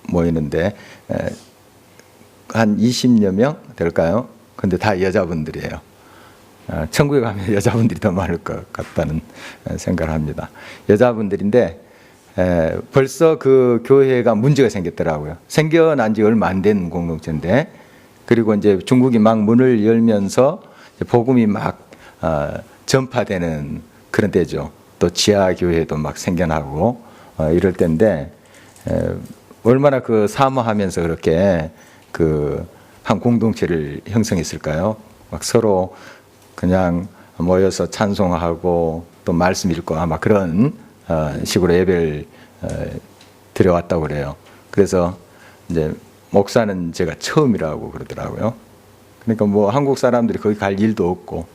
모이는데 한 20여 명 될까요? 근데 다 여자분들이에요. 천국에 가면 여자분들이 더 많을 것 같다는 생각을 합니다. 여자분들인데 벌써 그 교회가 문제가 생겼더라고요. 생겨난 지 얼마 안 된 공동체인데, 그리고 이제 중국이 막 문을 열면서 복음이 막 전파되는 그런 때죠. 또 지하 교회도 막 생겨나고 이럴 때인데, 얼마나 그 사모하면서 그렇게 그 한 공동체를 형성했을까요? 막 서로 그냥 모여서 찬송하고 또 말씀 읽고 아마 그런 식으로 예배를 드려왔다고 그래요. 그래서 이제 목사는 제가 처음이라고 그러더라고요. 그러니까 뭐 한국 사람들이 거기 갈 일도 없고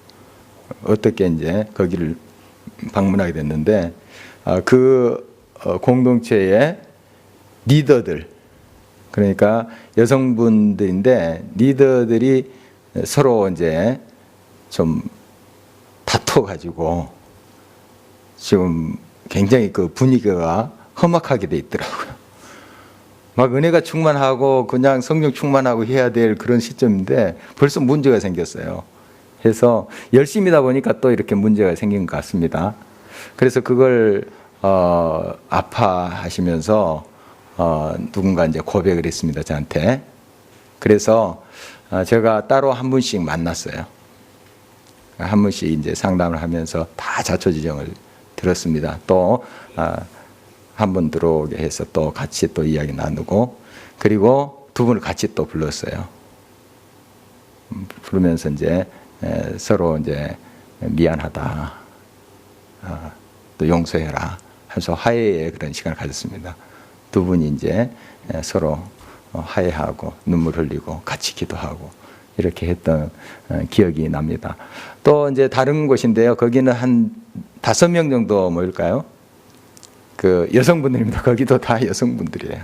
어떻게 이제 거기를 방문하게 됐는데, 그 공동체의 리더들, 그러니까 여성분들인데 리더들이 서로 이제 좀 다퉈가지고 지금 굉장히 그 분위기가 험악하게 돼 있더라고요. 막 은혜가 충만하고 그냥 성령 충만하고 해야 될 그런 시점인데 벌써 문제가 생겼어요. 해서 열심히다 보니까 또 이렇게 문제가 생긴 것 같습니다. 그래서 그걸 아파하시면서 누군가 이제 고백을 했습니다, 저한테. 그래서 제가 따로 한 분씩 만났어요. 한 분씩 이제 상담을 하면서 다 자초지종을 들었습니다. 또 한 분 들어오게 해서 또 같이 또 이야기 나누고, 그리고 두 분을 같이 또 불렀어요. 부르면서 이제 서로 이제 미안하다, 또 용서해라 하면서 화해의 그런 시간을 가졌습니다. 두 분이 이제 서로 화해하고 눈물 흘리고 같이 기도하고 이렇게 했던 기억이 납니다. 또 이제 다른 곳인데요. 거기는 한 5명 정도 모일까요? 그 여성분들입니다. 거기도 다 여성분들이에요.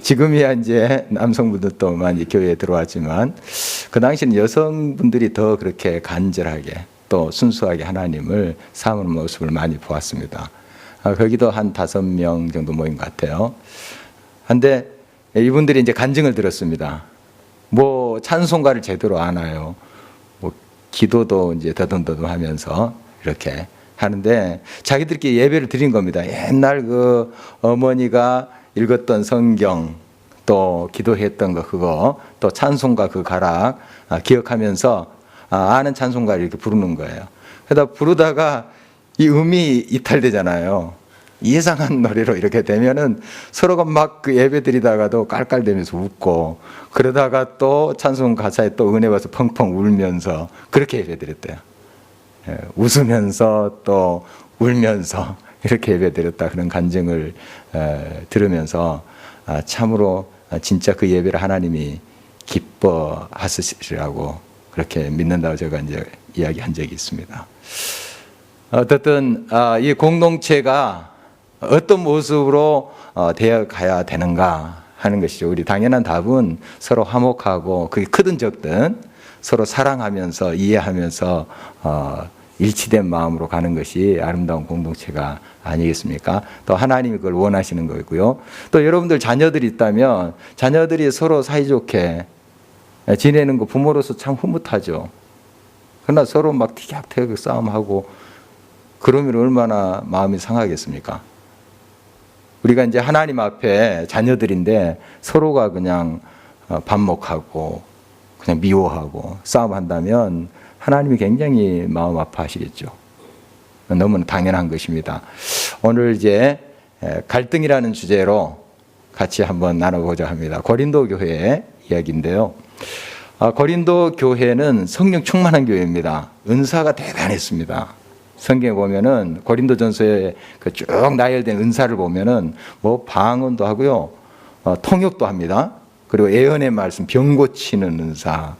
지금이야 이제 남성분들도 많이 교회에 들어왔지만 그 당시는 여성분들이 더 그렇게 간절하게 또 순수하게 하나님을 사모하는 모습을 많이 보았습니다. 거기도 한 5명 정도 모인 것 같아요. 근데 이분들이 이제 간증을 들었습니다. 뭐 찬송가를 제대로 안 해요. 뭐 기도도 이제 더듬더듬 하면서 이렇게 하는데 자기들끼리 예배를 드린 겁니다. 옛날 그 어머니가 읽었던 성경, 또 기도했던 거 그거, 또 찬송가 그 가락 기억하면서 아는 찬송가를 이렇게 부르는 거예요. 그러다 부르다가 이 음이 이탈되잖아요. 이상한 노래로 이렇게 되면은 서로가 막 그 예배 드리다가도 깔깔대면서 웃고, 그러다가 또 찬송 가사에 또 은혜 받아서 펑펑 울면서 그렇게 예배 드렸대요. 웃으면서 또 울면서 이렇게 예배 드렸다, 그런 간증을 들으면서 참으로 진짜 그 예배를 하나님이 기뻐하시리라고 그렇게 믿는다고 제가 이제 이야기한 적이 있습니다. 어쨌든 이 공동체가 어떤 모습으로 되어 가야 되는가 하는 것이죠. 우리 당연한 답은 서로 화목하고, 그게 크든 적든 서로 사랑하면서 이해하면서 일치된 마음으로 가는 것이 아름다운 공동체가 아니겠습니까? 또 하나님이 그걸 원하시는 거고요. 또 여러분들 자녀들이 있다면 자녀들이 서로 사이좋게 지내는 거 부모로서 참 흐뭇하죠. 그러나 서로 막 티격태격 싸움하고 그러면 얼마나 마음이 상하겠습니까? 우리가 이제 하나님 앞에 자녀들인데 서로가 그냥 반목하고 그냥 미워하고 싸움한다면 하나님이 굉장히 마음 아파하시겠죠. 너무나 당연한 것입니다. 오늘 이제 갈등이라는 주제로 같이 한번 나눠보자 합니다. 고린도 교회의 이야기인데요. 고린도 교회는 성령 충만한 교회입니다. 은사가 대단했습니다. 성경에 보면은 고린도전서에 그 쭉 나열된 은사를 보면은 뭐 방언도 하고요, 통역도 합니다. 그리고 예언의 말씀, 병 고치는 은사,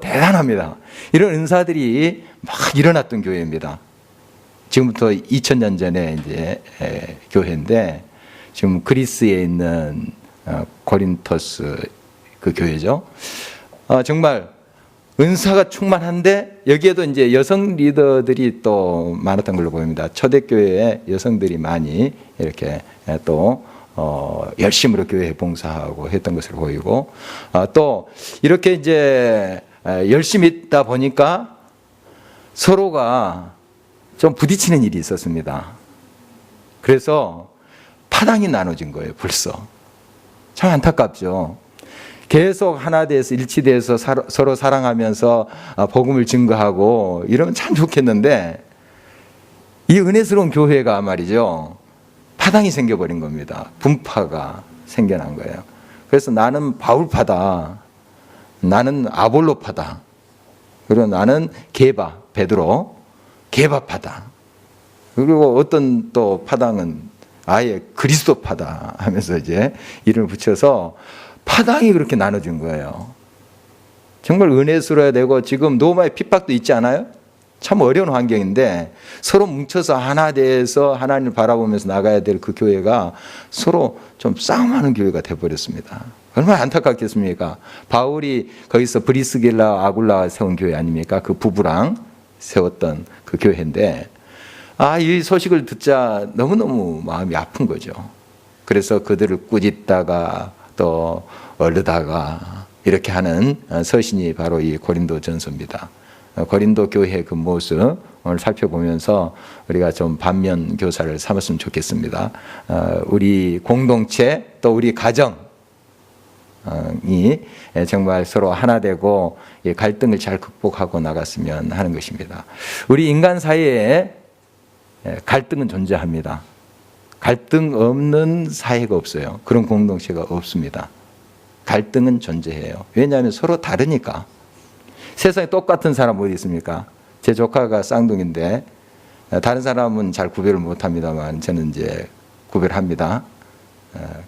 대단합니다. 이런 은사들이 막 일어났던 교회입니다. 지금부터 2000년 전에 이제 교회인데, 지금 그리스에 있는 고린토스 그 교회죠. 정말 은사가 충만한데 여기에도 이제 여성 리더들이 또 많았던 걸로 보입니다. 초대교회에 여성들이 많이 이렇게 또 열심으로 교회에 봉사하고 했던 것으로 보이고, 또 이렇게 이제 열심히 있다 보니까 서로가 좀 부딪히는 일이 있었습니다. 그래서 파당이 나눠진 거예요, 벌써. 참 안타깝죠. 계속 하나 돼서 일치돼서 서로 사랑하면서 복음을 증거하고 이러면 참 좋겠는데, 이 은혜스러운 교회가 말이죠, 파당이 생겨버린 겁니다. 분파가 생겨난 거예요. 그래서 나는 바울파다, 나는 아볼로파다, 그리고 나는 게바, 베드로 게바파다, 그리고 어떤 또 파당은 아예 그리스도파다 하면서 이제 이름을 붙여서 파당이 그렇게 나눠진 거예요. 정말 은혜스러워야 되고, 지금 노마의 핍박도 있지 않아요? 참 어려운 환경인데 서로 뭉쳐서 하나 돼서 하나님을 바라보면서 나가야 될 그 교회가 서로 좀 싸움하는 교회가 되어버렸습니다. 얼마나 안타깝겠습니까? 바울이 거기서 브리스길라 아굴라 세운 교회 아닙니까? 그 부부랑 세웠던 그 교회인데, 이 소식을 듣자 너무너무 마음이 아픈 거죠. 그래서 그들을 꾸짖다가 또 얼르다가 이렇게 하는 서신이 바로 이 고린도 전서입니다. 고린도 교회의 그 모습 오늘 살펴보면서 우리가 좀 반면 교사를 삼았으면 좋겠습니다. 우리 공동체 또 우리 가정이 정말 서로 하나 되고 갈등을 잘 극복하고 나갔으면 하는 것입니다. 우리 인간 사이에 갈등은 존재합니다. 갈등 없는 사회가 없어요. 그런 공동체가 없습니다. 갈등은 존재해요. 왜냐하면 서로 다르니까. 세상에 똑같은 사람 어디 있습니까? 제 조카가 쌍둥이인데 다른 사람은 잘 구별을 못합니다만 저는 이제 구별합니다.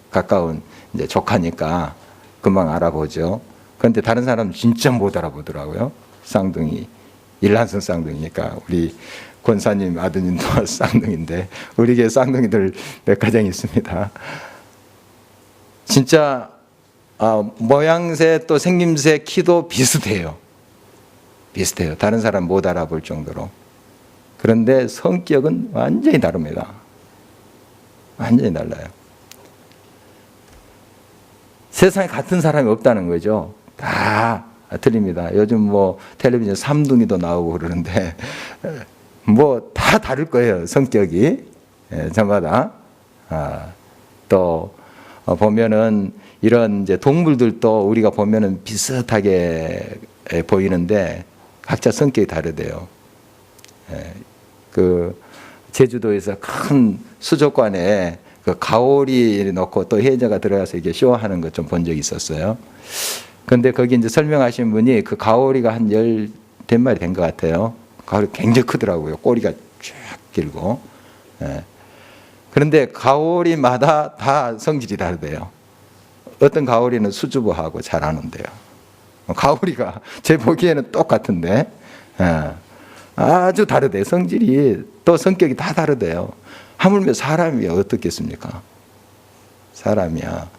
가까운 이제 조카니까 금방 알아보죠. 그런데 다른 사람은 진짜 못 알아보더라고요. 쌍둥이, 일란성 쌍둥이니까. 우리 권사님 아드님도 쌍둥이인데 우리 교회 쌍둥이들 몇 가정이 있습니다. 진짜 모양새 또 생김새 키도 비슷해요. 다른 사람 못 알아볼 정도로. 그런데 성격은 완전히 다릅니다. 완전히 달라요. 세상에 같은 사람이 없다는 거죠. 다 틀립니다. 요즘 뭐 텔레비전 삼둥이도 나오고 그러는데 뭐 다 다를 거예요, 성격이. 저마다. 또 보면은 이런 이제 동물들도 우리가 보면은 비슷하게 보이는데 각자 성격이 다르대요. 그 제주도에서 큰 수족관에 그 가오리 넣고 또 해저가 들어가서 이게 쇼하는 거 좀 본 적이 있었어요. 그런데 거기 이제 설명하신 분이 그 가오리가 한 10마리 된 것 같아요. 가오리 굉장히 크더라고요. 꼬리가 쭉 길고. 그런데 가오리마다 다 성질이 다르대요. 어떤 가오리는 수줍어하고 잘 안 온대요. 가오리가 제 보기에는 똑같은데 아주 다르대요. 성질이 또 성격이 다 다르대요. 하물며 사람이 어떻겠습니까? 사람이야.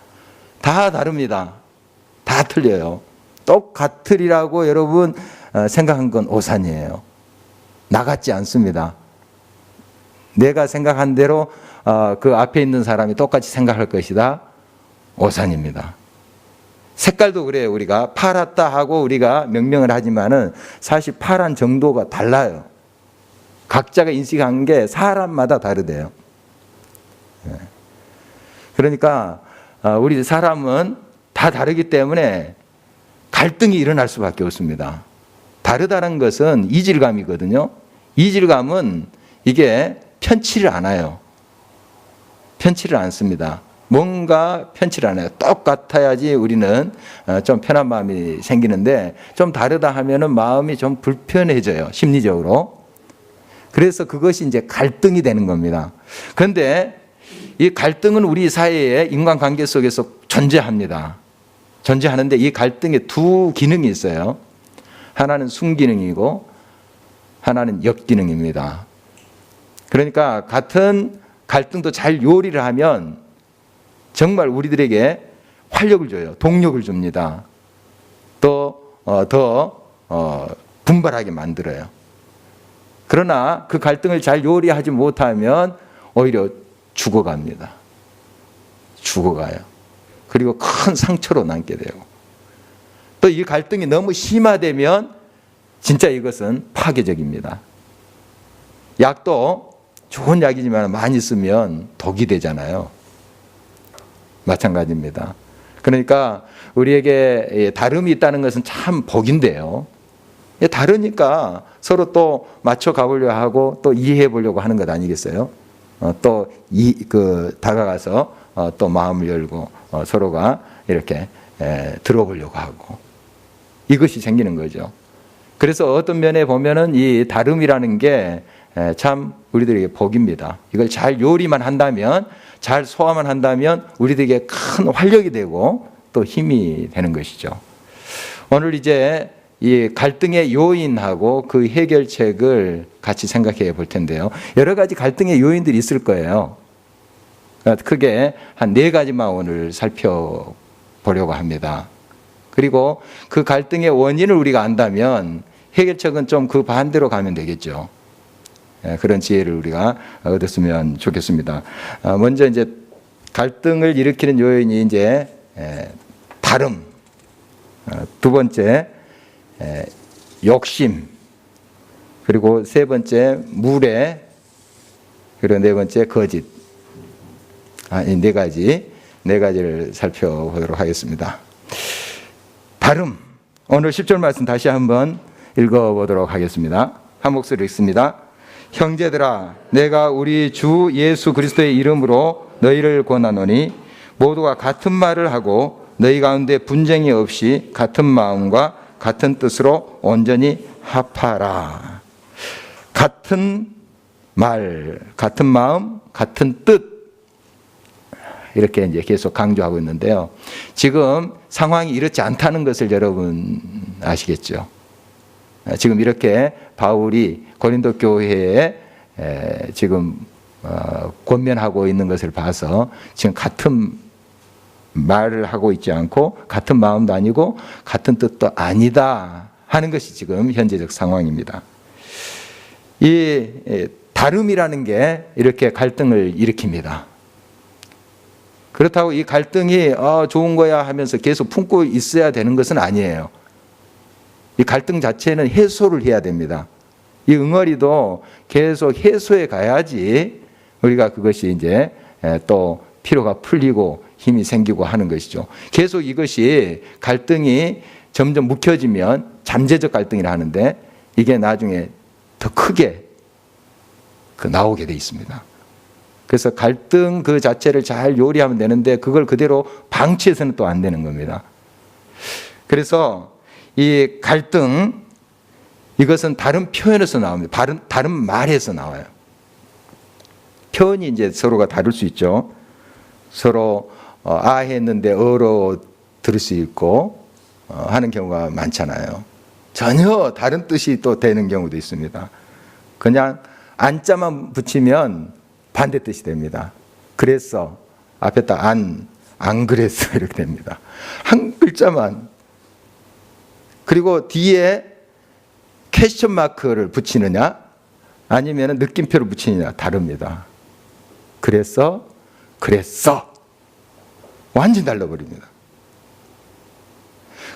다 다릅니다. 다 틀려요. 똑같으리라고 여러분 생각한 건 오산이에요. 나 같지 않습니다. 내가 생각한 대로 그 앞에 있는 사람이 똑같이 생각할 것이다. 오산입니다. 색깔도 그래요. 우리가 파랗다 하고 우리가 명명을 하지만은 사실 파란 정도가 달라요. 각자가 인식한 게 사람마다 다르대요. 그러니까 우리 사람은 다 다르기 때문에 갈등이 일어날 수밖에 없습니다. 다르다는 것은 이질감이거든요. 이질감은 이게 편치를 않아요. 편치를 않습니다. 뭔가 편치를 않아요. 똑같아야지 우리는 좀 편한 마음이 생기는데 좀 다르다 하면은 마음이 좀 불편해져요. 심리적으로. 그래서 그것이 이제 갈등이 되는 겁니다. 그런데 이 갈등은 우리 사회의 인간관계 속에서 존재합니다. 존재하는데 이 갈등에 두 기능이 있어요. 하나는 순기능이고 하나는 역기능입니다. 그러니까 같은 갈등도 잘 요리를 하면 정말 우리들에게 활력을 줘요. 동력을 줍니다. 또 더 분발하게 만들어요. 그러나 그 갈등을 잘 요리하지 못하면 오히려 죽어갑니다. 죽어가요. 그리고 큰 상처로 남게 되고, 또 이 갈등이 너무 심화되면 진짜 이것은 파괴적입니다. 약도 좋은 약이지만 많이 쓰면 독이 되잖아요. 마찬가지입니다. 그러니까 우리에게 다름이 있다는 것은 참 복인데요. 다르니까 서로 또 맞춰 가보려고 하고 또 이해해 보려고 하는 것 아니겠어요? 또 다가가서 또 마음을 열고 서로가 이렇게 들어보려고 하고, 이것이 생기는 거죠. 그래서 어떤 면에 보면은 이 다름이라는 게 참 우리들에게 복입니다. 이걸 잘 요리만 한다면, 잘 소화만 한다면 우리들에게 큰 활력이 되고 또 힘이 되는 것이죠. 오늘 이제 이 갈등의 요인하고 그 해결책을 같이 생각해 볼 텐데요. 여러 가지 갈등의 요인들이 있을 거예요. 크게 한 4가지만 오늘 살펴보려고 합니다. 그리고 그 갈등의 원인을 우리가 안다면 해결책은 좀 그 반대로 가면 되겠죠. 그런 지혜를 우리가 얻었으면 좋겠습니다. 먼저 이제 갈등을 일으키는 요인이 이제 다름, 두 번째 욕심, 그리고 세 번째 무례, 그리고 네 번째 거짓. 이 네 가지를 살펴보도록 하겠습니다. 다름, 오늘 10절 말씀 다시 한번 읽어보도록 하겠습니다. 한 목소리로 읽습니다. 형제들아, 내가 우리 주 예수 그리스도의 이름으로 너희를 권하노니 모두가 같은 말을 하고 너희 가운데 분쟁이 없이 같은 마음과 같은 뜻으로 온전히 합하라. 같은 말, 같은 마음, 같은 뜻, 이렇게 이제 계속 강조하고 있는데요. 지금 상황이 이렇지 않다는 것을 여러분 아시겠죠? 지금 이렇게 바울이 고린도 교회에 지금 권면하고 있는 것을 봐서 지금 같은 말을 하고 있지 않고 같은 마음도 아니고 같은 뜻도 아니다 하는 것이 지금 현재적 상황입니다. 이 다름이라는 게 이렇게 갈등을 일으킵니다. 그렇다고 이 갈등이 좋은 거야 하면서 계속 품고 있어야 되는 것은 아니에요. 이 갈등 자체는 해소를 해야 됩니다. 이 응어리도 계속 해소해 가야지 우리가 그것이 이제 또 피로가 풀리고 힘이 생기고 하는 것이죠. 계속 이것이 갈등이 점점 묵혀지면 잠재적 갈등이라 하는데 이게 나중에 더 크게 나오게 돼 있습니다. 그래서 갈등 그 자체를 잘 요리하면 되는데 그걸 그대로 방치해서는 또 안 되는 겁니다. 그래서 이 갈등, 이것은 다른 표현에서 나옵니다. 다른 말에서 나와요. 표현이 이제 서로가 다를 수 있죠. 서로 했는데 어로 들을 수 있고 하는 경우가 많잖아요. 전혀 다른 뜻이 또 되는 경우도 있습니다. 그냥 안자만 붙이면 반대 뜻이 됩니다. 그래서 앞에다 안 그랬어 이렇게 됩니다. 한 글자만. 그리고 뒤에 퀘스천 마크를 붙이느냐 아니면 느낌표를 붙이느냐 다릅니다. 그래서 완전히 달라버립니다.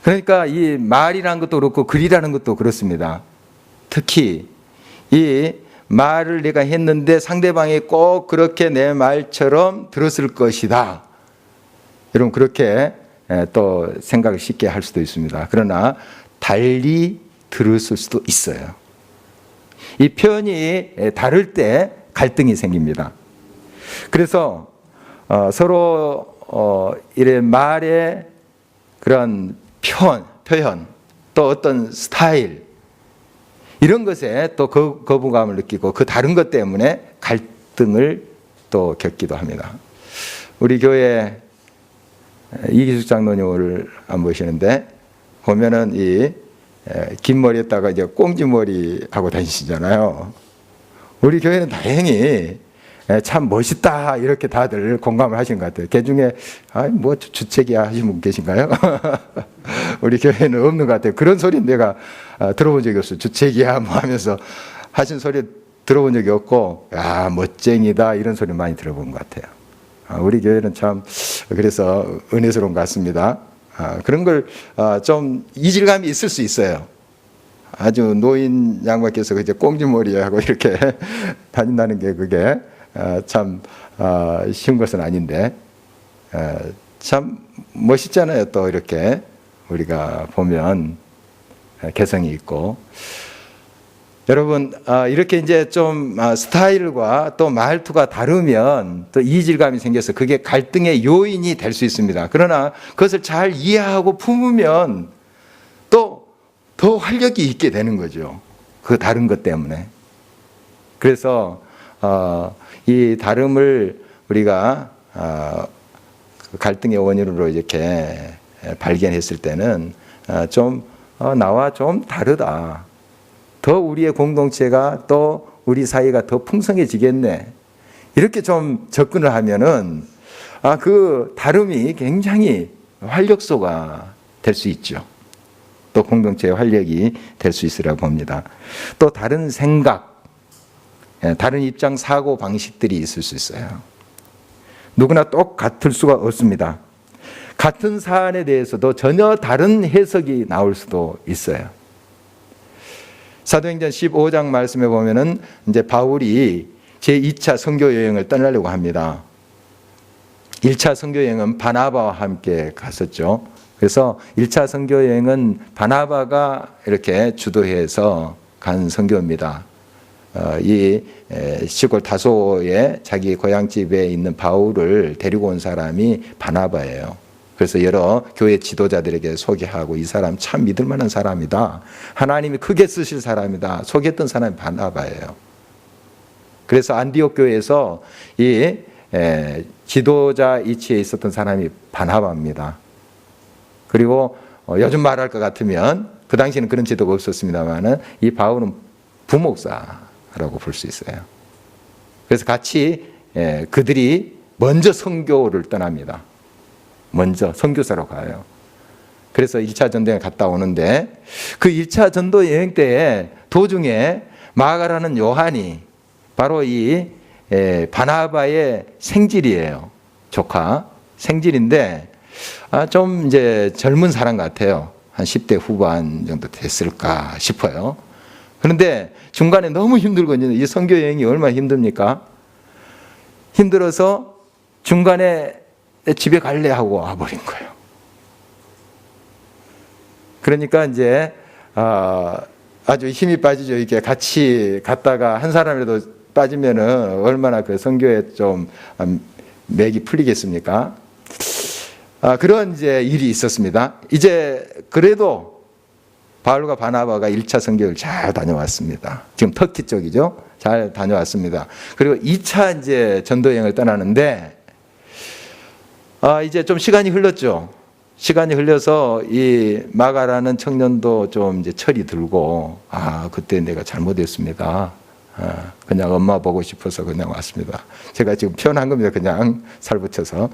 그러니까 이 말이라는 것도 그렇고 글이라는 것도 그렇습니다. 특히 이 말을 내가 했는데 상대방이 꼭 그렇게 내 말처럼 들었을 것이다. 여러분 그렇게 또 생각을 쉽게 할 수도 있습니다. 그러나 달리 들었을 수도 있어요. 이 표현이 다를 때 갈등이 생깁니다. 그래서 서로 이래 말의 그런 표현 또 어떤 스타일 이런 것에 또 거부감을 느끼고 그 다른 것 때문에 갈등을 또 겪기도 합니다. 우리 교회 이기숙 장로님을 안 보시는데 보면은 이 긴 머리에다가 이제 꽁지머리 하고 다니시잖아요. 우리 교회는 다행히 참 멋있다 이렇게 다들 공감을 하신 것 같아요. 그 중에 뭐 주책이야 하시는 분 계신가요? 우리 교회는 없는 것 같아요. 그런 소리는 내가 들어본 적이 없어요. 주책이야 뭐 하면서 하신 소리 들어본 적이 없고 야 멋쟁이다 이런 소리 많이 들어본 것 같아요. 우리 교회는 참 그래서 은혜스러운 것 같습니다. 그런 걸 좀 이질감이 있을 수 있어요. 아주 노인 양반께서 이제 꽁지머리하고 이렇게 다닌다는 게 그게 참 쉬운 것은 아닌데 참 멋있잖아요. 또 이렇게 우리가 보면 개성이 있고. 여러분 이렇게 이제 좀 스타일과 또 말투가 다르면 또 이질감이 생겨서 그게 갈등의 요인이 될 수 있습니다. 그러나 그것을 잘 이해하고 품으면 또 더 활력이 있게 되는 거죠. 그 다른 것 때문에. 그래서 이 다름을 우리가 갈등의 원인으로 이렇게 발견했을 때는 좀 나와 좀 다르다. 더 우리의 공동체가 또 우리 사이가 더 풍성해지겠네. 이렇게 좀 접근을 하면은 그 다름이 굉장히 활력소가 될 수 있죠. 또 공동체의 활력이 될 수 있으라고 봅니다. 또 다른 생각, 다른 입장, 사고 방식들이 있을 수 있어요. 누구나 똑같을 수가 없습니다. 같은 사안에 대해서도 전혀 다른 해석이 나올 수도 있어요. 사도행전 15장 말씀에 보면은 이제 바울이 제2차 선교 여행을 떠나려고 합니다. 1차 선교 여행은 바나바와 함께 갔었죠. 그래서 1차 선교 여행은 바나바가 이렇게 주도해서 간 선교입니다. 이 시골 다소에 자기 고향집에 있는 바울을 데리고 온 사람이 바나바예요. 그래서 여러 교회 지도자들에게 소개하고 이 사람 참 믿을 만한 사람이다. 하나님이 크게 쓰실 사람이다. 소개했던 사람이 바나바예요. 그래서 안디옥 교회에서 이 지도자 이치에 있었던 사람이 바나바입니다. 그리고 요즘 말할 것 같으면 그 당시에는 그런 지도가 없었습니다만은 이 바울은 부목사라고 볼 수 있어요. 그래서 같이 그들이 먼저 선교를 떠납니다. 먼저 선교사로 가요. 그래서 1차 전도여행 갔다 오는데 그 1차 전도 여행 때에 도중에 마가라는 요한이 바로 이 바나바의 생질이에요. 조카 생질인데 좀 이제 젊은 사람 같아요. 한 10대 후반 정도 됐을까 싶어요. 그런데 중간에 너무 힘들거든요. 이 선교 여행이 얼마나 힘듭니까? 힘들어서 중간에 집에 갈래 하고 와버린 거예요. 그러니까 이제 아주 힘이 빠지죠. 이렇게 같이 갔다가 한 사람이라도 빠지면은 얼마나 그 선교에 좀 맥이 풀리겠습니까? 그런 이제 일이 있었습니다. 이제 그래도 바울과 바나바가 1차 선교를 잘 다녀왔습니다. 지금 터키 쪽이죠. 잘 다녀왔습니다. 그리고 2차 이제 전도 여행을 떠나는데 이제 좀 시간이 흘렀죠. 시간이 흘려서 이 마가라는 청년도 좀 이제 철이 들고 그때 내가 잘못했습니다. 그냥 엄마 보고 싶어서 그냥 왔습니다. 제가 지금 표현한 겁니다. 그냥 살붙여서.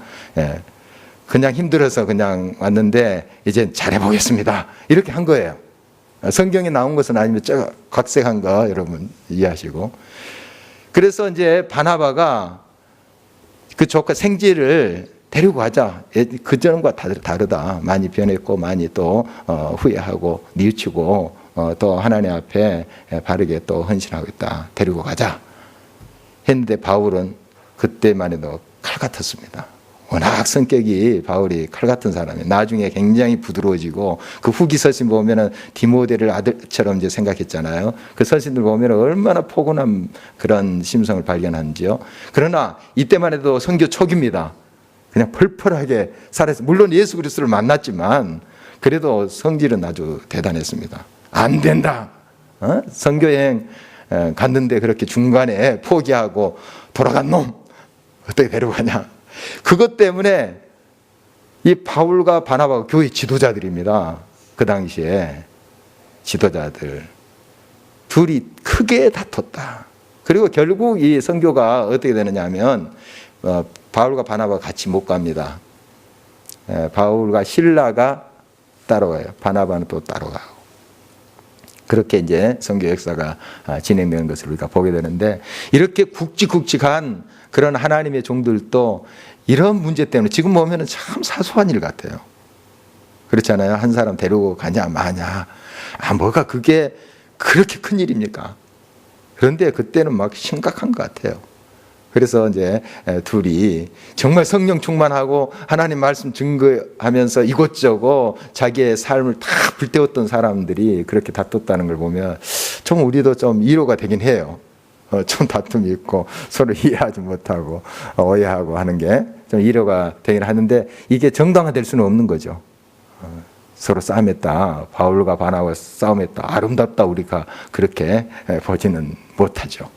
그냥 힘들어서 그냥 왔는데 이제 잘해보겠습니다. 이렇게 한 거예요. 성경에 나온 것은 아니면 저 각색한 거 여러분 이해하시고. 그래서 이제 바나바가 그 조카 생지를 데리고 가자. 그전과 다르다. 많이 변했고 많이 또 후회하고 뉘우치고 또 하나님 앞에 바르게 또 헌신하고 있다. 데리고 가자. 했는데 바울은 그때만 해도 칼 같았습니다. 워낙 성격이 바울이 칼 같은 사람이에요. 나중에 굉장히 부드러워지고 그 후기 서신 보면은 디모데를 아들처럼 이제 생각했잖아요. 그 서신들 보면 얼마나 포근한 그런 심성을 발견하는지요. 그러나 이때만 해도 선교 초기입니다. 그냥 펄펄하게 살아서 물론 예수 그리스도를 만났지만 그래도 성질은 아주 대단했습니다. 안 된다. 선교여행 갔는데 그렇게 중간에 포기하고 돌아간 놈 어떻게 데려가냐. 그것 때문에 이 바울과 바나바가 교회 지도자들입니다. 그 당시에 지도자들 둘이 크게 다퉜다. 그리고 결국 이 선교가 어떻게 되느냐 하면 바울과 바나바가 같이 못 갑니다. 바울과 실라가 따로 가요. 바나바는 또 따로 가고. 그렇게 이제 선교 역사가 진행되는 것을 우리가 보게 되는데, 이렇게 굵직굵직한 그런 하나님의 종들도 이런 문제 때문에 지금 보면 참 사소한 일 같아요. 그렇잖아요. 한 사람 데리고 가냐 마냐, 뭐가 그게 그렇게 큰 일입니까? 그런데 그때는 막 심각한 것 같아요. 그래서 이제 둘이 정말 성령 충만하고 하나님 말씀 증거하면서 이곳저곳 자기의 삶을 다 불태웠던 사람들이 그렇게 다퉜다는 걸 보면 좀 우리도 좀 위로가 되긴 해요. 좀 다툼이 있고 서로 이해하지 못하고 오해하고 하는 게 좀 위로가 되긴 하는데, 이게 정당화될 수는 없는 거죠. 서로 싸움했다, 바울과 바나바가 싸움했다, 아름답다, 우리가 그렇게 보지는 못하죠.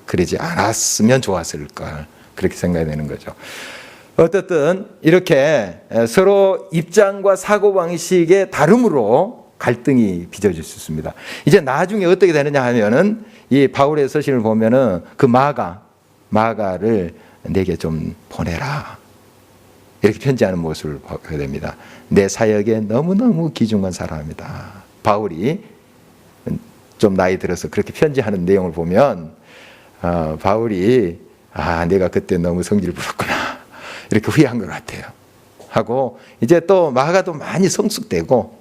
그러지 않았으면 좋았을 걸, 그렇게 생각이 되는 거죠. 어쨌든 이렇게 서로 입장과 사고방식의 다름으로 갈등이 빚어질 수 있습니다. 이제 나중에 어떻게 되느냐 하면은, 이 바울의 서신을 보면은 그 마가를 내게 좀 보내라, 이렇게 편지하는 모습을 보게 됩니다. 내 사역에 너무너무 귀중한 사람이다. 바울이 좀 나이 들어서 그렇게 편지하는 내용을 보면 바울이 내가 그때 너무 성질 부렸구나, 이렇게 후회한 것 같아요. 하고 이제 또 마가도 많이 성숙되고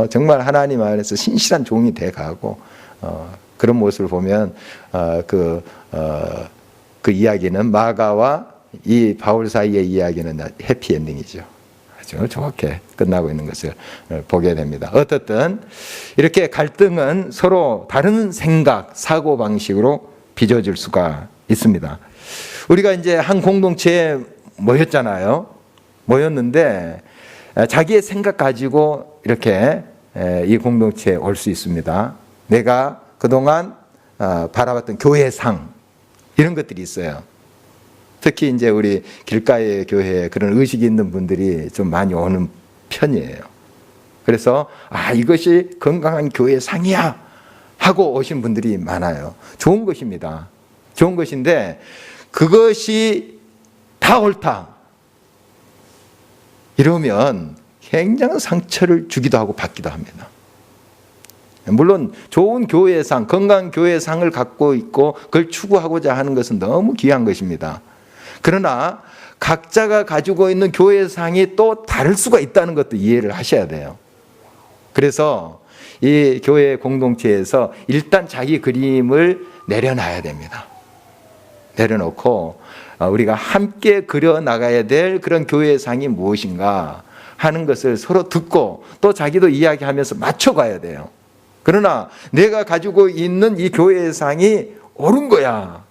정말 하나님 안에서 신실한 종이 돼가고 그런 모습을 보면 그 이야기는, 마가와 이 바울 사이의 이야기는 해피엔딩이죠. 아주 좋게 끝나고 있는 것을 보게 됩니다. 어떻든 이렇게 갈등은 서로 다른 생각, 사고방식으로 빚어질 수가 있습니다. 우리가 이제 한 공동체에 모였는데 자기의 생각 가지고 이렇게 이 공동체에 올 수 있습니다. 내가 그동안 바라봤던 교회상, 이런 것들이 있어요. 특히 이제 우리 길가의 교회에 그런 의식이 있는 분들이 좀 많이 오는 편이에요. 그래서 이것이 건강한 교회상이야 하고 오신 분들이 많아요. 좋은 것입니다. 좋은 것인데 그것이 다 옳다 이러면 굉장한 상처를 주기도 하고 받기도 합니다. 물론 좋은 교회상, 건강한 교회상을 갖고 있고 그걸 추구하고자 하는 것은 너무 귀한 것입니다. 그러나 각자가 가지고 있는 교회상이 또 다를 수가 있다는 것도 이해를 하셔야 돼요. 그래서 이 교회 공동체에서 일단 자기 그림을 내려놔야 됩니다. 내려놓고 우리가 함께 그려나가야 될 그런 교회상이 무엇인가 하는 것을 서로 듣고 또 자기도 이야기하면서 맞춰가야 돼요. 그러나 내가 가지고 있는 이 교회상이 옳은 거야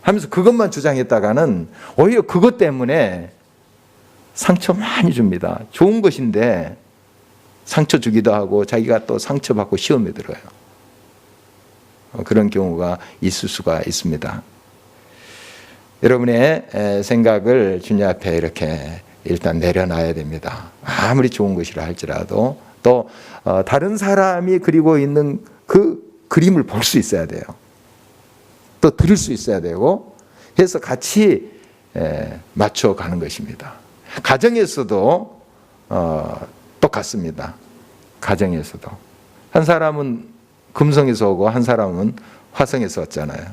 하면서 그것만 주장했다가는 오히려 그것 때문에 상처 많이 줍니다. 좋은 것인데 상처 주기도 하고 자기가 또 상처받고 시험에 들어요. 그런 경우가 있을 수가 있습니다. 여러분의 생각을 주님 앞에 이렇게 일단 내려놔야 됩니다. 아무리 좋은 것이라 할지라도 또 다른 사람이 그리고 있는 그 그림을 볼 수 있어야 돼요. 또 들을 수 있어야 되고 해서 같이 맞춰가는 것입니다. 가정에서도 똑같습니다. 가정에서도 한 사람은 금성에서 오고 한 사람은 화성에서 왔잖아요.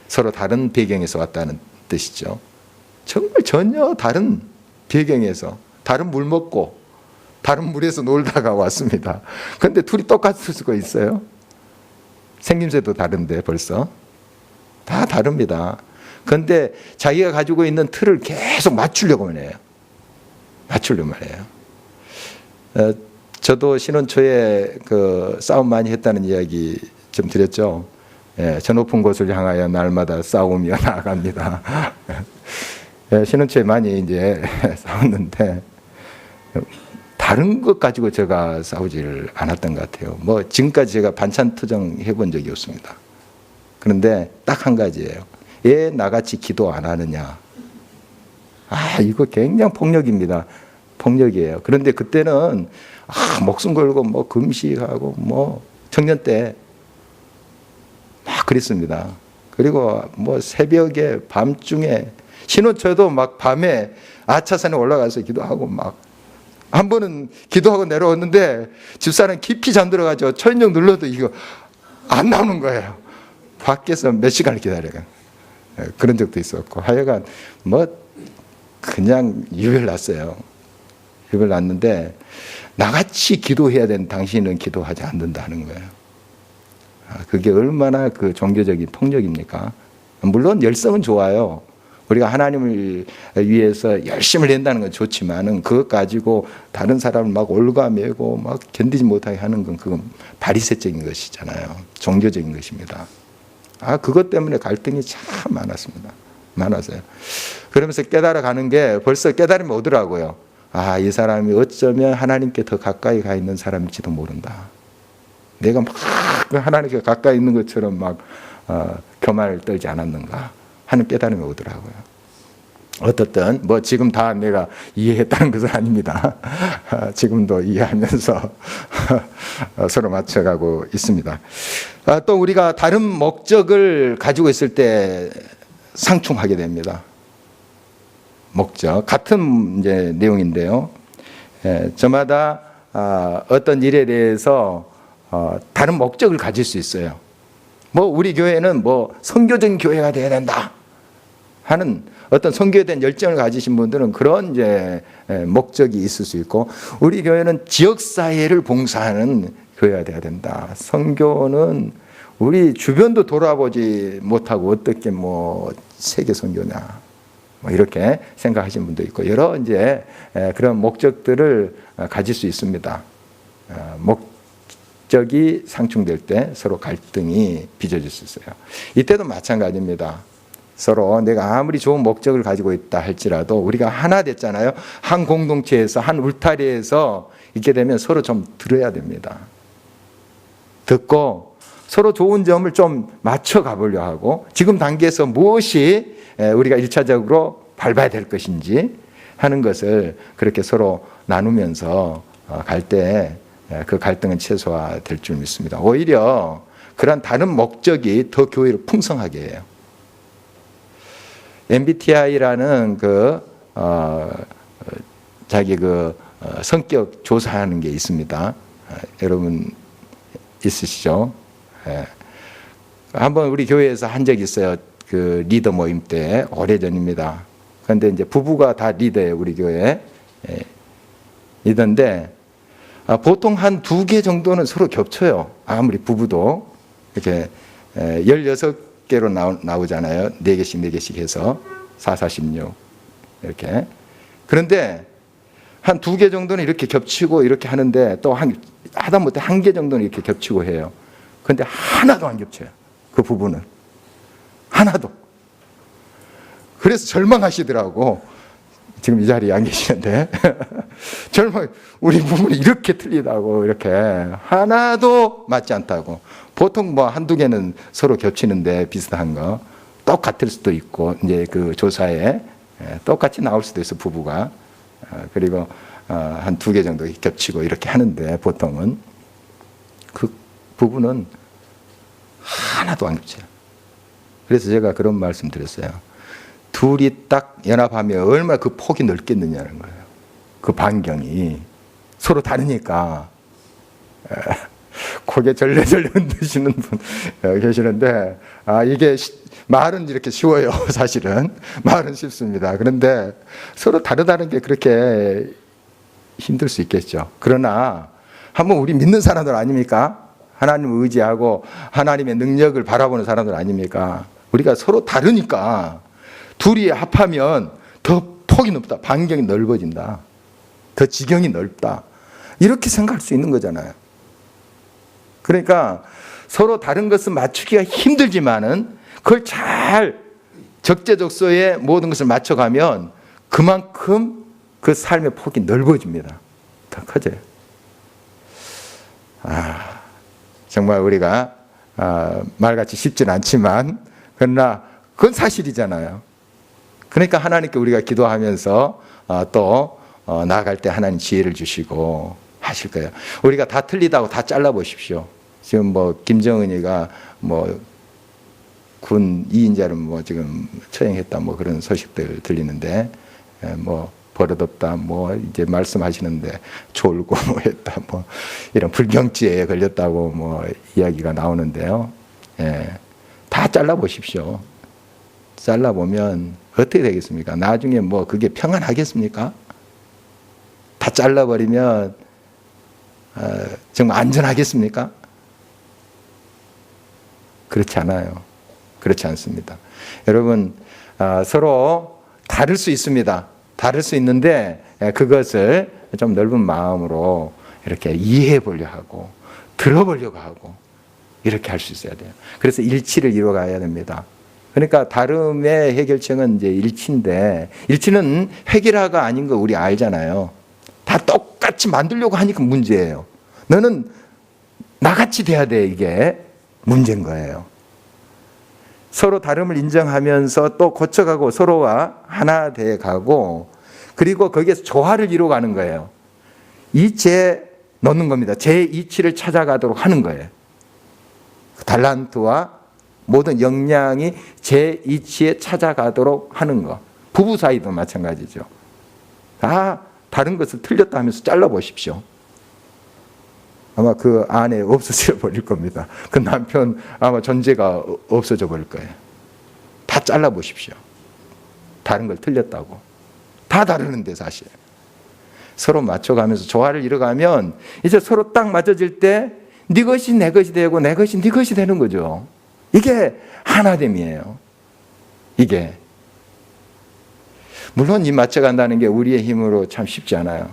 서로 다른 배경에서 왔다는 뜻이죠. 정말 전혀 다른 배경에서 다른 물 먹고 다른 물에서 놀다가 왔습니다. 그런데 둘이 똑같을 수가 있어요? 생김새도 다른데 벌써 다 다릅니다. 그런데 자기가 가지고 있는 틀을 계속 맞추려고만 해요. 저도 신혼 초에 그 싸움 많이 했다는 이야기 좀 드렸죠. 저 높은 곳을 향하여 날마다 싸우며 나아갑니다. 신혼 초에 많이 이제 싸웠는데 다른 것 가지고 제가 싸우지를 않았던 것 같아요. 뭐 지금까지 제가 반찬 투정 해본 적이 없습니다. 그런데 딱 한 가지예요. 왜 나같이 기도 안 하느냐. 이거 굉장히 폭력입니다. 폭력이에요. 그런데 그때는 목숨 걸고 뭐 금식하고 뭐 청년 때 막 그랬습니다. 그리고 뭐 새벽에 밤중에 신혼초에도 막 밤에 아차산에 올라가서 기도하고 막 한 번은 기도하고 내려왔는데 집사람 깊이 잠들어가지고 초인종 눌러도 이거 안 나오는 거예요. 밖에서 몇 시간을 기다려요. 그런 적도 있었고 하여간 뭐 그냥 유별 났어요. 유별 났는데 나같이 기도해야 되는 당신은 기도하지 않는다는 거예요. 그게 얼마나 그 종교적인 폭력입니까? 물론 열성은 좋아요. 우리가 하나님을 위해서 열심을 낸다는 건 좋지만은 그것 가지고 다른 사람을 막 올가매고 막 견디지 못하게 하는 건 그건 바리새적인 것이잖아요. 종교적인 것입니다. 그것 때문에 갈등이 참 많았습니다. 많았어요. 그러면서 깨달아가는 게 벌써 깨달음이 오더라고요. 이 사람이 어쩌면 하나님께 더 가까이 가 있는 사람일지도 모른다. 내가 막 하나님께 가까이 있는 것처럼 막 교만을 떨지 않았는가 하는 깨달음이 오더라고요. 어떻든 뭐 지금 다 내가 이해했다는 것은 아닙니다. 지금도 이해하면서 서로 맞춰가고 있습니다. 또 우리가 다른 목적을 가지고 있을 때 상충하게 됩니다. 목적 같은 이제 내용인데요. 저마다 어떤 일에 대해서 다른 목적을 가질 수 있어요. 뭐 우리 교회는 뭐 선교적인 교회가 되어야 된다 하는 어떤 선교에 대한 열정을 가지신 분들은 그런 이제 목적이 있을 수 있고, 우리 교회는 지역 사회를 봉사하는 교회가 되어야 된다. 선교는 우리 주변도 돌아보지 못하고 어떻게 뭐 세계 선교냐 뭐 이렇게 생각하시는 분도 있고, 여러 이제 그런 목적들을 가질 수 있습니다. 목적이 상충될 때 서로 갈등이 빚어질 수 있어요. 이때도 마찬가지입니다. 서로 내가 아무리 좋은 목적을 가지고 있다 할지라도 우리가 하나 됐잖아요. 한 공동체에서 한 울타리에서 있게 되면 서로 좀 들어야 됩니다. 듣고 서로 좋은 점을 좀 맞춰 가보려 하고, 지금 단계에서 무엇이 우리가 1차적으로 밟아야 될 것인지 하는 것을 그렇게 서로 나누면서 갈 때 그 갈등은 최소화될 줄 믿습니다. 오히려 그런 다른 목적이 더 교회를 풍성하게 해요. MBTI라는 자기 성격 조사하는 게 있습니다. 여러분 있으시죠? 한번 우리 교회에서 한 적이 있어요. 그 리더 모임 때 오래전입니다. 그런데 이제 부부가 다 리더예요, 우리 교회. 리더인데 보통 한 2개 정도는 서로 겹쳐요. 아무리 부부도 이렇게 16개로 나오잖아요. 4개씩 해서 4, 46 이렇게. 그런데 한 2개 정도는 이렇게 겹치고 이렇게 하는데, 또 하다못해 1개 정도는 이렇게 겹치고 해요. 그런데 하나도 안 겹쳐요. 그 부부는 하나도. 그래서 절망하시더라고. 지금 이 자리에 안 계시는데 우리 부부는 이렇게 틀리다고, 이렇게 하나도 맞지 않다고. 보통 뭐 1-2개는 서로 겹치는데 비슷한 거 똑같을 수도 있고, 이제 그 조사에 똑같이 나올 수도 있어, 부부가. 그리고 한 2개 정도 겹치고 이렇게 하는데, 보통은 그 부부는 하나도 안 겹쳐요. 그래서 제가 그런 말씀 드렸어요. 둘이 딱 연합하면 얼마나 그 폭이 넓겠느냐는 거예요. 그 반경이 서로 다르니까. 고개 절레절레 흔드시는 분 계시는데, 이게 말은 이렇게 쉬워요. 사실은 말은 쉽습니다. 그런데 서로 다르다는 게 그렇게 힘들 수 있겠죠. 그러나 한번 우리 믿는 사람들 아닙니까? 하나님을 의지하고 하나님의 능력을 바라보는 사람들 아닙니까? 우리가 서로 다르니까 둘이 합하면 더 폭이 넓다, 반경이 넓어진다, 더 지경이 넓다, 이렇게 생각할 수 있는 거잖아요. 그러니까 서로 다른 것은 맞추기가 힘들지만은 그걸 잘 적재적소에 모든 것을 맞춰가면 그만큼 그 삶의 폭이 넓어집니다. 더 커져요. 정말 우리가 말같이 쉽진 않지만 그러나 그건 사실이잖아요. 그러니까 하나님께 우리가 기도하면서 또 나아갈 때 하나님 지혜를 주시고 하실 거예요. 우리가 다 틀리다고 다 잘라보십시오. 지금 뭐 김정은이가 뭐 군 2인자를 뭐 지금 처형했다 뭐 그런 소식들 들리는데, 뭐 버릇없다, 뭐 이제 말씀하시는데 졸고 뭐 했다, 뭐 이런 불경지에 걸렸다고 뭐 이야기가 나오는데요. 예, 다 잘라보십시오. 잘라보면 어떻게 되겠습니까? 나중에 뭐 그게 평안하겠습니까? 다 잘라버리면 정말 안전하겠습니까? 그렇지 않아요. 그렇지 않습니다. 여러분, 서로 다를 수 있습니다. 다를 수 있는데 그것을 좀 넓은 마음으로 이렇게 이해해 보려고 하고 들어보려고 하고 이렇게 할 수 있어야 돼요. 그래서 일치를 이루어가야 됩니다. 그러니까 다름의 해결책은 이제 일치인데, 일치는 획일화가 아닌 거 우리 알잖아요. 다 똑같이 만들려고 하니까 문제예요. 너는 나같이 돼야 돼, 이게 문제인 거예요. 서로 다름을 인정하면서 또 고쳐가고 서로와 하나 돼 가고, 그리고 거기에서 조화를 이루어가는 거예요. 이치에 넣는 겁니다. 제 이치를 찾아가도록 하는 거예요. 달란트와 모든 역량이 제 이치에 찾아가도록 하는 거. 부부 사이도 마찬가지죠. 다 다른 것을 틀렸다 하면서 잘라보십시오. 아마 그 안에 없어져 버릴 겁니다. 그 남편 아마 존재가 없어져 버릴 거예요. 다 잘라보십시오. 다른 걸 틀렸다고. 다 다르는데 사실. 서로 맞춰가면서 조화를 이뤄가면 이제 서로 딱 맞춰질 때 네 것이 내 것이 되고 내 것이 네 것이 되는 거죠. 이게 하나됨이에요. 이게. 물론 이 맞춰간다는 게 우리의 힘으로 참 쉽지 않아요.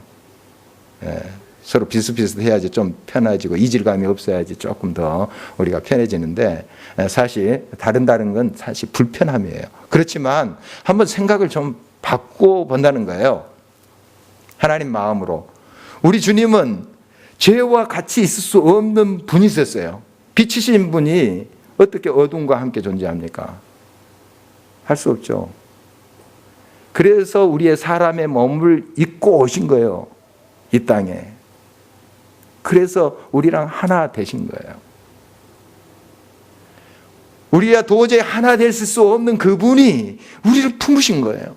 예, 서로 비슷비슷해야지 좀 편해지고 이질감이 없어야지 조금 더 우리가 편해지는데, 사실 다른 건 사실 불편함이에요. 그렇지만 한번 생각을 좀 바꿔본다는 거예요. 하나님 마음으로. 우리 주님은 죄와 같이 있을 수 없는 분이셨어요. 빛이신 분이 어떻게 어둠과 함께 존재합니까? 할 수 없죠. 그래서 우리의 사람의 몸을 입고 오신 거예요. 이 땅에. 그래서 우리랑 하나 되신 거예요. 우리가 도저히 하나 될 수 없는 그분이 우리를 품으신 거예요.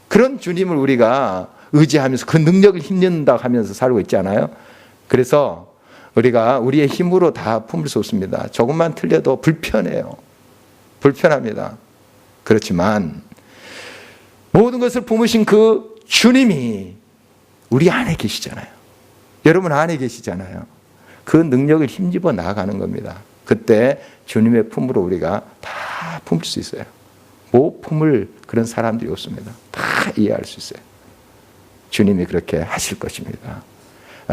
그런 주님을 우리가 의지하면서 그 능력을 힘낸다 하면서 살고 있지 않아요? 그래서 우리가 우리의 힘으로 다 품을 수 없습니다. 조금만 틀려도 불편해요. 불편합니다. 그렇지만 모든 것을 품으신 그 주님이 우리 안에 계시잖아요. 여러분 안에 계시잖아요. 그 능력을 힘입어 나아가는 겁니다. 그때 주님의 품으로 우리가 다 품을 수 있어요. 못 품을 그런 사람들이 없습니다. 다 이해할 수 있어요. 주님이 그렇게 하실 것입니다.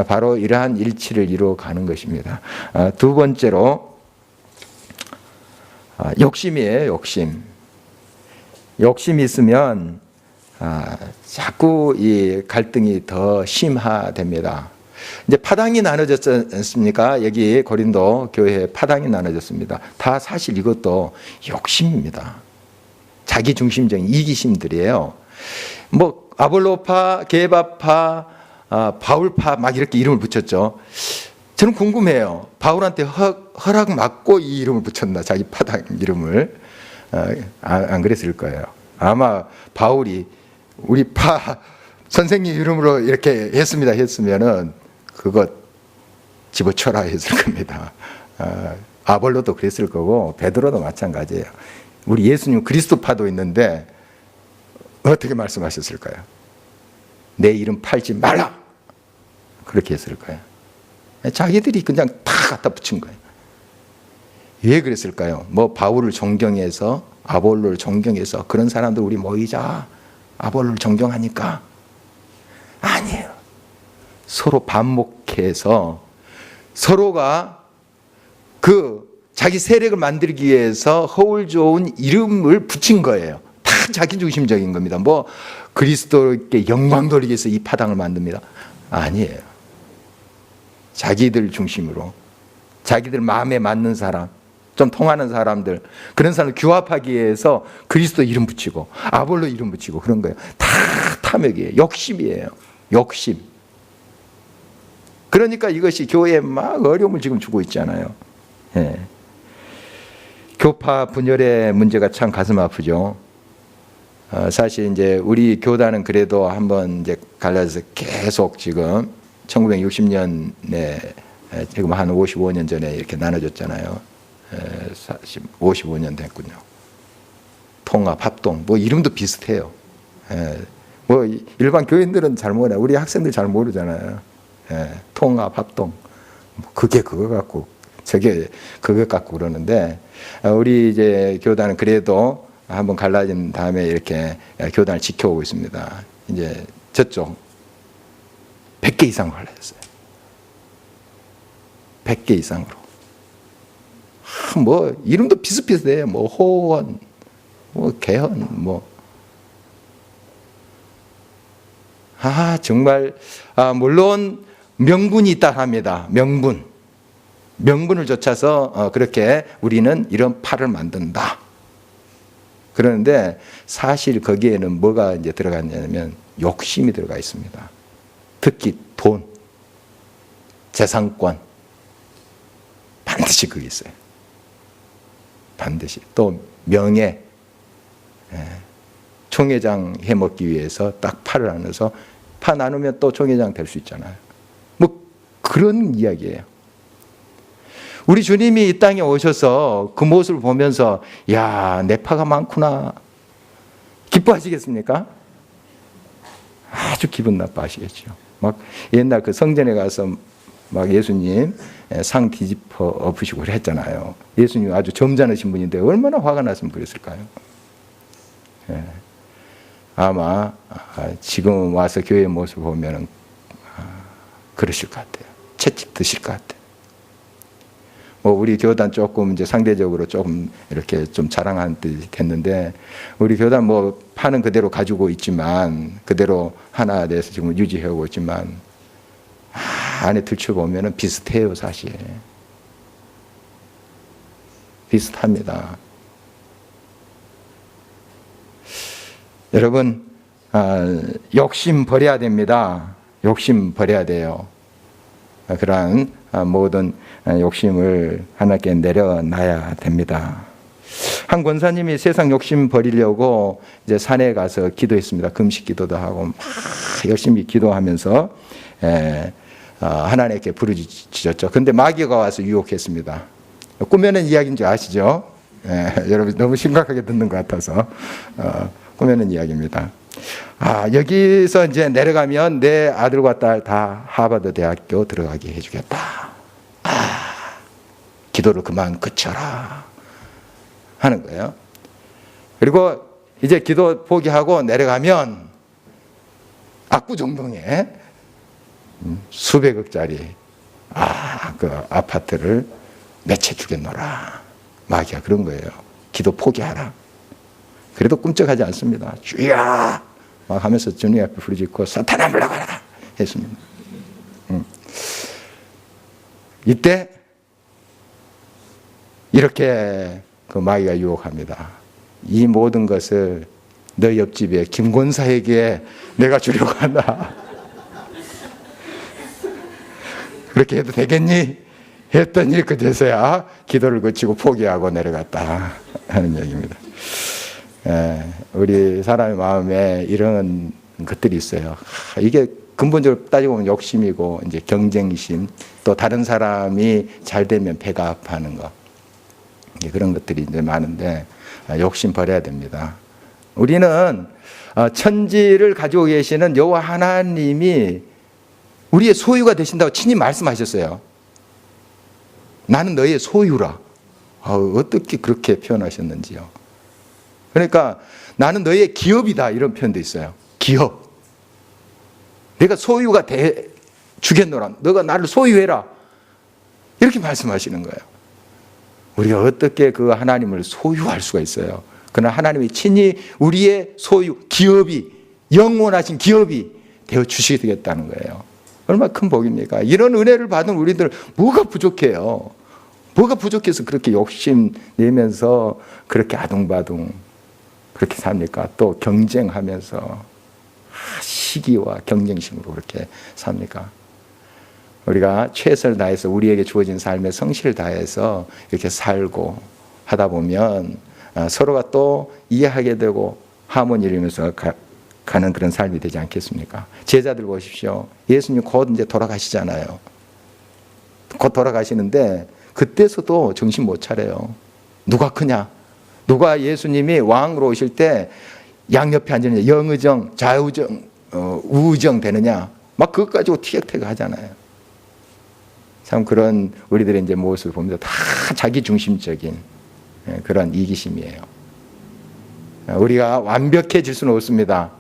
바로 이러한 일치를 이루어가는 것입니다. 두 번째로 욕심이에요. 욕심. 욕심이 있으면 자꾸 이 갈등이 더 심화됩니다. 이제 파당이 나눠졌지 않습니까? 여기 고린도 교회에 파당이 나눠졌습니다. 다 사실 이것도 욕심입니다. 자기 중심적인 이기심들이에요. 뭐 아볼로파, 게바파, 바울파 막 이렇게 이름을 붙였죠. 저는 궁금해요. 바울한테 허락 받고 이 이름을 붙였나? 자기 파당 이름을. 안 그랬을 거예요. 아마 바울이 우리 파 선생님 이름으로 이렇게 했으면은 그것 집어쳐라 했을 겁니다. 아볼로도 그랬을 거고 베드로도 마찬가지예요. 우리 예수님 그리스도파도 있는데 어떻게 말씀하셨을까요? 내 이름 팔지 말라. 그렇게 했을 거예요. 자기들이 그냥 다 갖다 붙인 거예요. 왜 그랬을까요? 뭐 바울을 존경해서, 아볼로를 존경해서 그런 사람들 우리 모이자. 아볼로를 존경하니까. 아니에요. 서로 반목해서 서로가 그 자기 세력을 만들기 위해서 허울 좋은 이름을 붙인 거예요. 다 자기 중심적인 겁니다. 뭐 그리스도께 영광 돌리기 위해서 이 파당을 만듭니다. 아니에요. 자기들 중심으로, 자기들 마음에 맞는 사람, 좀 통하는 사람들, 그런 사람을 규합하기 위해서 그리스도 이름 붙이고 아볼로 이름 붙이고 그런 거예요. 다 탐욕이에요. 욕심이에요. 욕심. 그러니까 이것이 교회에 막 어려움을 지금 주고 있잖아요. 예. 교파 분열의 문제가 참 가슴 아프죠. 사실 이제 우리 교단은 그래도 한번 이제 갈라져서 계속 지금 1960년에 지금 한 55년 전에 이렇게 나눠졌잖아요. 55년 됐군요. 통합, 합동, 뭐 이름도 비슷해요. 뭐 일반 교인들은 잘 모르나, 우리 학생들 잘 모르잖아요. 통합, 합동, 그게 그거 같고 저게 그거 같고 그러는데, 우리 이제 교단은 그래도 한번 갈라진 다음에 이렇게 교단을 지켜오고 있습니다. 이제 저쪽 100개 이상 갈라졌어요. 100개 이상으로. 뭐 이름도 비슷비슷해요. 뭐 호원, 뭐 개헌, 뭐 정말 물론 명분이 있다 합니다. 명분을 좇아서 그렇게 우리는 이런 파를 만든다. 그런데 사실 거기에는 뭐가 이제 들어갔냐면 욕심이 들어가 있습니다. 특히 돈, 재산권, 반드시 그게 있어요. 반드시. 또 명예, 총회장 해먹기 위해서 딱 파를 나눠서 파 나누면 또 총회장 될 수 있잖아요. 뭐 그런 이야기예요. 우리 주님이 이 땅에 오셔서 그 모습을 보면서 야, 내 파가 많구나 기뻐하시겠습니까? 아주 기분 나빠하시겠죠. 막 옛날 그 성전에 가서 막 예수님 상 뒤집어 엎으시고 그랬잖아요. 예수님 아주 점잖으신 분인데 얼마나 화가 났으면 그랬을까요? 아마 지금 와서 교회 모습 보면은 그러실 것 같아요. 채찍 드실 것 같아요. 뭐 우리 교단 조금 이제 상대적으로 조금 이렇게 좀 자랑한 듯 됐는데, 우리 교단 뭐 파는 그대로 가지고 있지만, 그대로 하나 돼서 지금 유지해오고 있지만, 안에 들춰보면은 비슷해요, 사실. 비슷합니다. 여러분, 욕심 버려야 됩니다. 욕심 버려야 돼요. 그러한 모든 욕심을 하나님께 내려놔야 됩니다. 한 권사님이 세상 욕심 버리려고 이제 산에 가서 기도했습니다. 금식 기도도 하고 막 열심히 기도하면서 하나님께 부르짖었죠. 근데 마귀가 와서 유혹했습니다. 꾸며낸 이야기인 줄 아시죠? 여러분 너무 심각하게 듣는 것 같아서 꾸며낸 이야기입니다. 여기서 이제 내려가면 내 아들과 딸 다 하버드 대학교 들어가게 해주겠다. 기도를 그만 그쳐라 하는 거예요. 그리고 이제 기도 포기하고 내려가면 압구정동에 수백억짜리 그 아파트를 매채 주겠노라. 마귀가 그런 거예요. 기도 포기하라. 그래도 꿈쩍하지 않습니다. 주야 막 하면서 주님 앞에 부르짖고 사탄아 물러가라 했습니다. 이때 이렇게 그 마귀가 유혹합니다. 이 모든 것을 너 옆집에 김권사에게 내가 주려고 한다. 그렇게 해도 되겠니? 했더니 그제서야 기도를 그치고 포기하고 내려갔다 하는 얘기입니다. 우리 사람의 마음에 이런 것들이 있어요. 이게 근본적으로 따지고 보면 욕심이고 이제 경쟁심, 또 다른 사람이 잘 되면 배가 아파하는 거, 그런 것들이 이제 많은데 욕심 버려야 됩니다. 우리는 천지를 가지고 계시는 여호와 하나님이 우리의 소유가 되신다고 친히 말씀하셨어요. 나는 너의 소유라. 어떻게 그렇게 표현하셨는지요. 그러니까 나는 너의 기업이다 이런 표현도 있어요. 기업. 내가 소유가 주겠노라. 너가 나를 소유해라. 이렇게 말씀하시는 거예요. 우리가 어떻게 그 하나님을 소유할 수가 있어요. 그러나 하나님이 친히 우리의 소유, 기업이, 영원하신 기업이 되어 주시겠다는 거예요. 얼마나 큰 복입니까? 이런 은혜를 받은 우리들 뭐가 부족해요? 뭐가 부족해서 그렇게 욕심 내면서 그렇게 아둥바둥 그렇게 삽니까? 또 경쟁하면서 시기와 경쟁심으로 그렇게 삽니까? 우리가 최선을 다해서 우리에게 주어진 삶에 성실을 다해서 이렇게 살고 하다 보면 서로가 또 이해하게 되고 하모니를 이루면서 가는 그런 삶이 되지 않겠습니까? 제자들 보십시오. 예수님 곧 이제 돌아가시잖아요. 곧 돌아가시는데 그때서도 정신 못 차려요. 누가 크냐? 누가 예수님이 왕으로 오실 때 양옆에 앉으느냐? 영의정, 좌우정, 우의정 되느냐? 막 그것 가지고 티격태격 하잖아요. 참 그런 우리들의 이제 모습을 보면서 다 자기 중심적인 그런 이기심이에요. 우리가 완벽해질 수는 없습니다.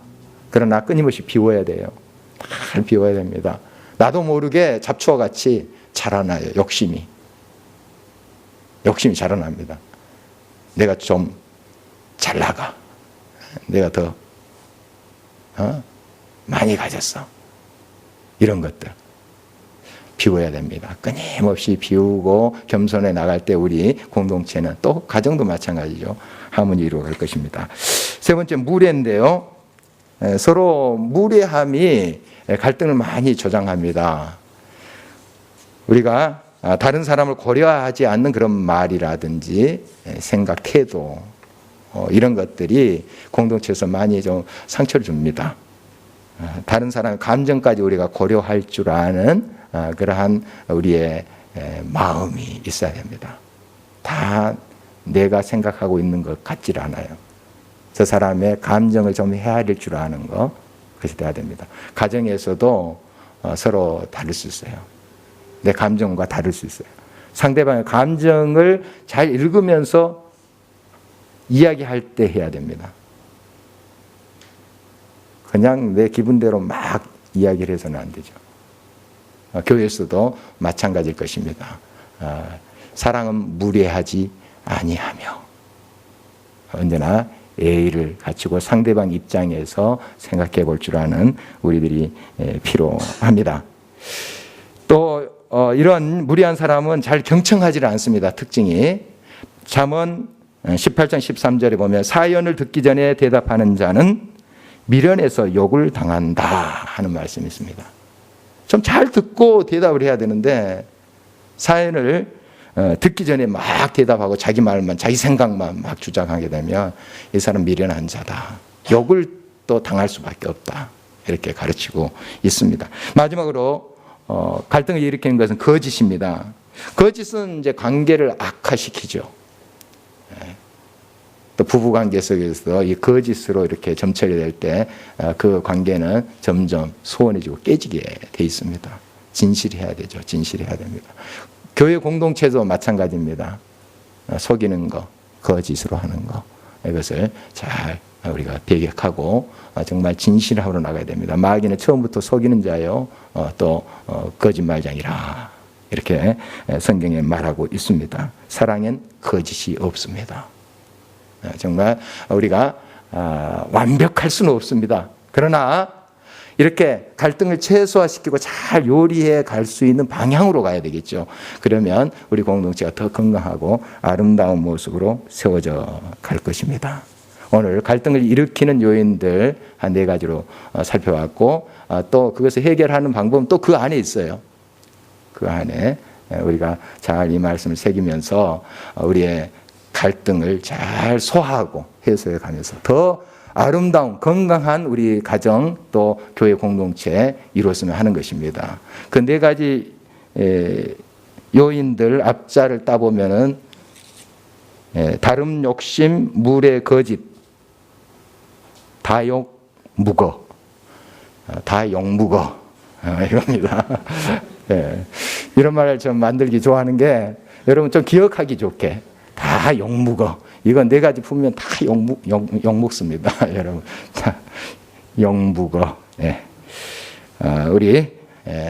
그러나 끊임없이 비워야 돼요. 잘 비워야 됩니다. 나도 모르게 잡초와 같이 자라나요. 욕심이 자라납니다. 내가 좀 잘 나가. 내가 더 많이 가졌어. 이런 것들 비워야 됩니다. 끊임없이 비우고 겸손해 나갈 때 우리 공동체는 또 가정도 마찬가지죠. 하모니 이루어갈 것입니다. 세 번째 무례인데요. 서로 무례함이 갈등을 많이 조장합니다. 우리가 다른 사람을 고려하지 않는 그런 말이라든지 생각, 태도 이런 것들이 공동체에서 많이 좀 상처를 줍니다. 다른 사람의 감정까지 우리가 고려할 줄 아는 그러한 우리의 마음이 있어야 됩니다. 다 내가 생각하고 있는 것 같질 않아요. 저 사람의 감정을 좀 헤아릴 줄 아는 것, 그것이 돼야 됩니다. 가정에서도 서로 다를 수 있어요. 내 감정과 다를 수 있어요. 상대방의 감정을 잘 읽으면서 이야기할 때 해야 됩니다. 그냥 내 기분대로 막 이야기를 해서는 안 되죠. 교회에서도 마찬가지일 것입니다. 사랑은 무례하지 아니하며 언제나 예의를 갖추고 상대방 입장에서 생각해 볼 줄 아는 우리들이 필요합니다. 또 이런 무례한 사람은 잘 경청하지 않습니다. 특징이 잠언 18장 13절에 보면 사연을 듣기 전에 대답하는 자는 미련해서 욕을 당한다 하는 말씀이 있습니다. 좀 잘 듣고 대답을 해야 되는데 사연을 듣기 전에 막 대답하고 자기 말만 자기 생각만 막 주장하게 되면 이 사람 미련한 자다. 욕을 또 당할 수밖에 없다. 이렇게 가르치고 있습니다. 마지막으로 갈등을 일으키는 것은 거짓입니다. 거짓은 이제 관계를 악화시키죠. 또 부부관계 속에서 이 거짓으로 이렇게 점철이 될 때 그 관계는 점점 소원해지고 깨지게 돼 있습니다. 진실해야 되죠. 진실해야 됩니다. 교회 공동체도 마찬가지입니다. 속이는 거, 거짓으로 하는 거 이것을 잘 우리가 배격하고 정말 진실하러 나가야 됩니다. 마귀는 처음부터 속이는 자요, 또 거짓말장이라 이렇게 성경에 말하고 있습니다. 사랑엔 거짓이 없습니다. 정말 우리가 완벽할 수는 없습니다. 그러나 이렇게 갈등을 최소화시키고 잘 요리해 갈 수 있는 방향으로 가야 되겠죠. 그러면 우리 공동체가 더 건강하고 아름다운 모습으로 세워져 갈 것입니다. 오늘 갈등을 일으키는 요인들 한 4가지로 살펴봤고 또 그것을 해결하는 방법은 또 그 안에 있어요. 그 안에 우리가 잘 이 말씀을 새기면서 우리의 갈등을 잘 소화하고 해소해 가면서 더 아름다운 건강한 우리 가정 또 교회 공동체 이루었으면 하는 것입니다. 그 4가지 요인들 앞자를 따보면은 다름 욕심, 무례, 거짓, 다욕, 묵어, 다욕, 묵어 이겁니다. 이런 말을 좀 만들기 좋아하는 게 여러분 좀 기억하기 좋게 다 욕묵어. 이건 4가지 품으면 다 욕먹습니다. 여러분. 욕묵어. 우리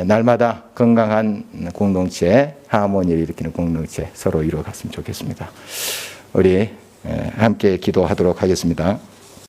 날마다 건강한 공동체, 하모니를 일으키는 공동체 서로 이루어갔으면 좋겠습니다. 우리 함께 기도하도록 하겠습니다.